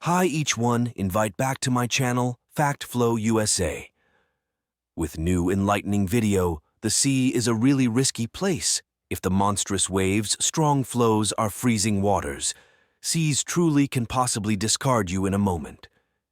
Hi each one, invite back to my channel, FactFlowUSA. With new enlightening video, the sea is a really risky place. If the monstrous waves, strong flows are freezing waters, seas truly can possibly discard you in a moment.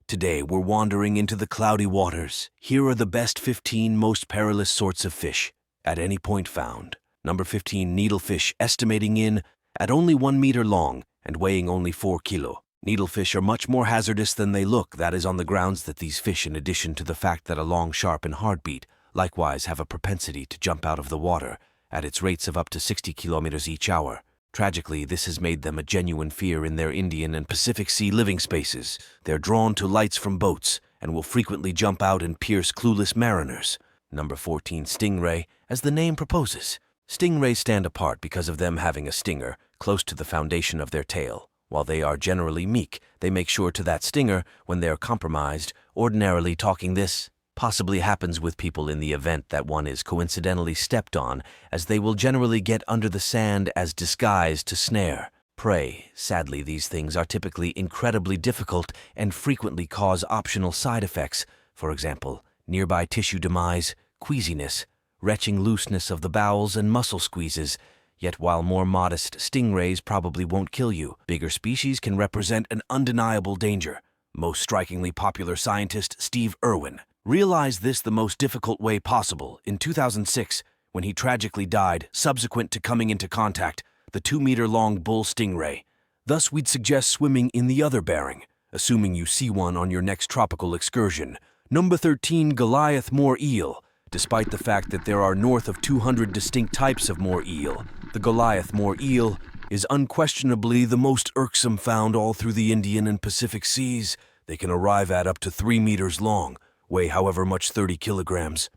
Today we're wandering into the cloudy waters. Here are the best 15 most perilous sorts of fish at any point found. Number 15, Needlefish, estimating in at only 1 meter long and weighing only 4 kilo. Needlefish are much more hazardous than they look. That is on the grounds that these fish, in addition to the fact that a long, sharp, and hard beat, likewise have a propensity to jump out of the water at its rates of up to 60 kilometers each hour. Tragically, this has made them a genuine fear in their Indian and Pacific Sea living spaces. They're drawn to lights from boats and will frequently jump out and pierce clueless mariners. Number 14, Stingray, as the name proposes. Stingrays stand apart because of them having a stinger close to the foundation of their tail. While they are generally meek, they make sure to that stinger when they are compromised. Ordinarily talking, this possibly happens with people in the event that one is coincidentally stepped on, as they will generally get under the sand as disguise to snare prey. Sadly, these things are typically incredibly difficult and frequently cause optional side effects. For example, nearby tissue demise, queasiness, retching looseness of the bowels, and muscle squeezes. Yet while more modest stingrays probably won't kill you, bigger species can represent an undeniable danger. Most strikingly popular scientist Steve Irwin realized this the most difficult way possible in 2006 when he tragically died subsequent to coming into contact the 2-meter-long bull stingray. Thus, we'd suggest swimming in the other bearing, assuming you see one on your next tropical excursion. Number 13, Goliath moor eel. Despite the fact that there are north of 200 distinct types of moor eel, the Goliath moor eel is unquestionably the most irksome found all through the Indian and Pacific Seas. They can arrive at up to 3 meters long, weigh however much 30 kilograms.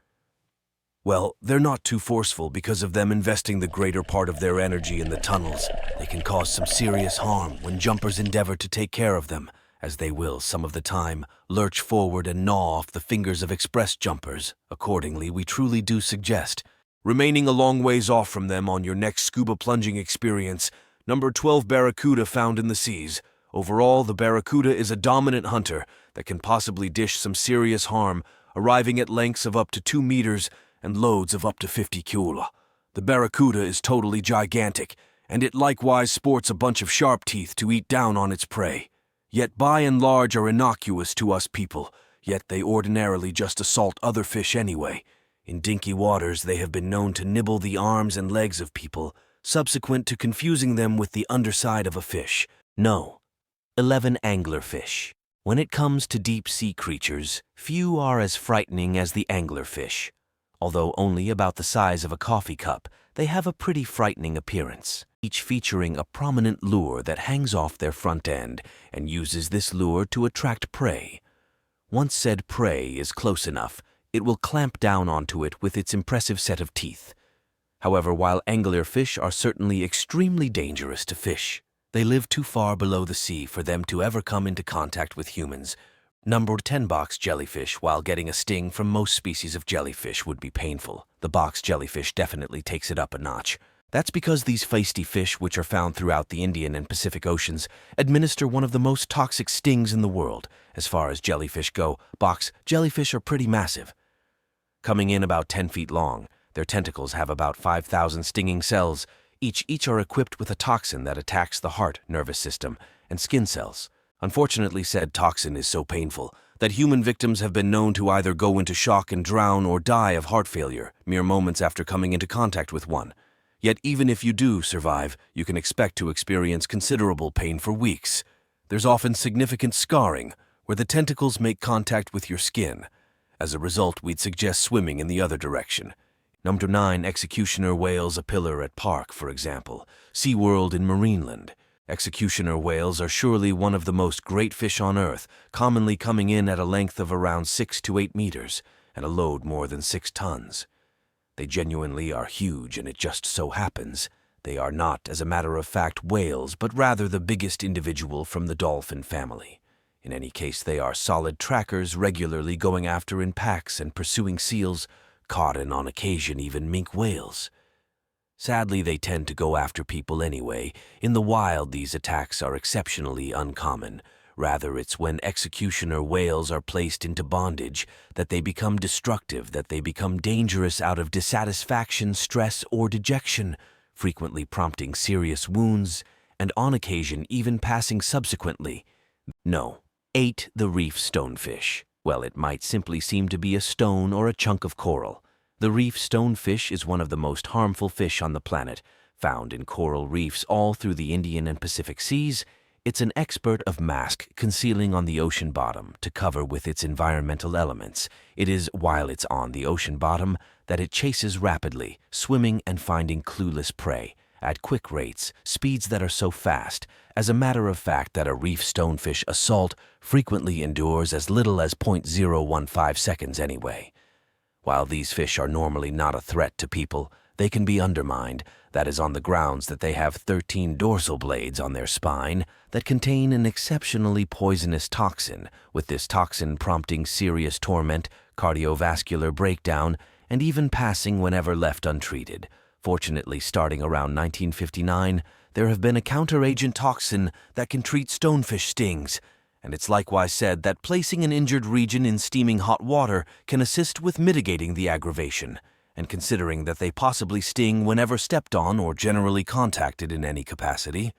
Well, they're not too forceful because of them investing the greater part of their energy in the tunnels. They can cause some serious harm when jumpers endeavor to take care of them, as they will, some of the time, lurch forward and gnaw off the fingers of express jumpers. Accordingly, we truly do suggest remaining a long ways off from them on your next scuba plunging experience. Number 12, Barracuda, found in the seas. Overall, the Barracuda is a dominant hunter that can possibly dish some serious harm, arriving at lengths of up to 2 meters and loads of up to 50 kilo. The Barracuda is totally gigantic, and it likewise sports a bunch of sharp teeth to eat down on its prey. Yet by and large are innocuous to us people, yet they ordinarily just assault other fish anyway. In dinky waters, they have been known to nibble the arms and legs of people, subsequent to confusing them with the underside of a fish. No. 11, anglerfish. When it comes to deep-sea creatures, few are as frightening as the anglerfish. Although only about the size of a coffee cup, they have a pretty frightening appearance, each featuring a prominent lure that hangs off their front end and uses this lure to attract prey. Once said prey is close enough, it will clamp down onto it with its impressive set of teeth. However, while anglerfish are certainly extremely dangerous to fish, they live too far below the sea for them to ever come into contact with humans. Number 10, box jellyfish. While getting a sting from most species of jellyfish would be painful, the box jellyfish definitely takes it up a notch. That's because these feisty fish, which are found throughout the Indian and Pacific Oceans, administer one of the most toxic stings in the world. As far as jellyfish go, box jellyfish are pretty massive. Coming in about 10 feet long, their tentacles have about 5,000 stinging cells. Each are equipped with a toxin that attacks the heart, nervous system, and skin cells. Unfortunately, said toxin is so painful that human victims have been known to either go into shock and drown or die of heart failure mere moments after coming into contact with one. Yet even if you do survive, you can expect to experience considerable pain for weeks. There's often significant scarring where the tentacles make contact with your skin. As a result, we'd suggest swimming in the other direction. Number 9, executioner whales, a pillar at Park, for example, SeaWorld in Marineland. Executioner whales are surely one of the most great fish on Earth, commonly coming in at a length of around 6 to 8 meters and a load more than 6 tons. They genuinely are huge, and it just so happens they are not, as a matter of fact, whales, but rather the biggest individual from the dolphin family. In any case, they are solid trackers, regularly going after in packs and pursuing seals, caught and on occasion even minke whales. Sadly, they tend to go after people anyway. In the wild, these attacks are exceptionally uncommon, Rather, it's when executioner whales are placed into bondage that they become destructive, that they become dangerous out of dissatisfaction, stress, or dejection, frequently prompting serious wounds, and on occasion even passing subsequently. No. 8. The reef stonefish. Well, it might simply seem to be a stone or a chunk of coral. The reef stonefish is one of the most harmful fish on the planet. Found in coral reefs all through the Indian and Pacific Seas, it's an expert of mask concealing on the ocean bottom to cover with its environmental elements. It is while it's on the ocean bottom that it chases rapidly, swimming and finding clueless prey at quick rates, speeds that are so fast, as a matter of fact, that a reef stonefish assault frequently endures as little as 0.015 seconds anyway. While these fish are normally not a threat to people, they can be undermined. That is on the grounds that they have 13 dorsal blades on their spine that contain an exceptionally poisonous toxin, with this toxin prompting serious torment, cardiovascular breakdown, and even passing whenever left untreated. Fortunately, starting around 1959, there have been a counteragent toxin that can treat stonefish stings, and it's likewise said that placing an injured region in steaming hot water can assist with mitigating the aggravation, and considering that they possibly sting whenever stepped on or generally contacted in any capacity,